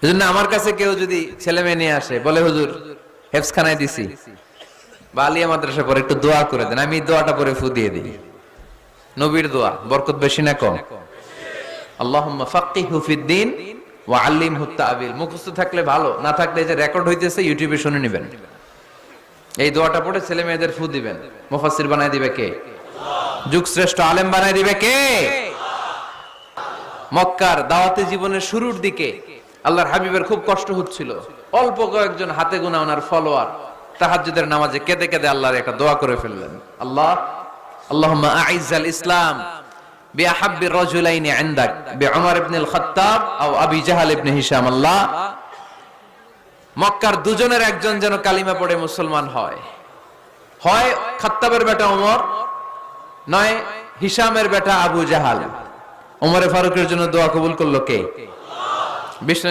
এজন্য আমার কাছে কেউ যদি ছেলে মেয়ে নিয়ে আসে, বলে হুজুর হেফজখানায় দিছি বা আলিয়া মাদ্রাসা পরে একটু দোয়া করে দেন, আমি দোয়াটা পরে ফু দিয়ে দিই। নবীর দোয়া বরকত বেশি না কম? আল্লাহুম্মা ফাক্কিহু ফিদ্দিন ওয়া আল্লিমহু তা'বিল। মুখস্থ থাকলে ভালো, না থাকলে যে রেকর্ড হইতেছে ইউটিউবে শুনে নেবেন। এই দোয়াটা পড়ে ছেলে মেয়েদের ফু দিবেন। মুফাসসির বানায় দিবে কে? যুগ শ্রেষ্ঠ আলেম বানায় দিবে কে? মক্কার দাওয়াতি জীবনের শুরুর দিকে আল্লাহর হাবিবের খুব কষ্ট হচ্ছিল। অল্প কয়েকজন হাতে গোনা ওনার ফলোয়ার তাহাজ্জুদের নামাজে কেঁদে কেঁদে আল্লাহর একটা দোয়া করে ফেললেন। আল্লাহুম্মা আইজ্জাল ইসলাম বিআহাব্বি রাজুলাইনি ইনদাক বিউমর ইবনে খাত্তাব আও আবি জাহল ইবনে হিশাম। আল্লাহ, মক্কার দুজনের একজন যেন কালিমা পড়ে মুসলমান হয়, হয় খাত্তাবের বেটা ওমর, নয় হিশামের বেটা আবু জাহাল। ওমরে ফারুকের জন্য দোয়া কবুল করলো কে? বিষ্ণু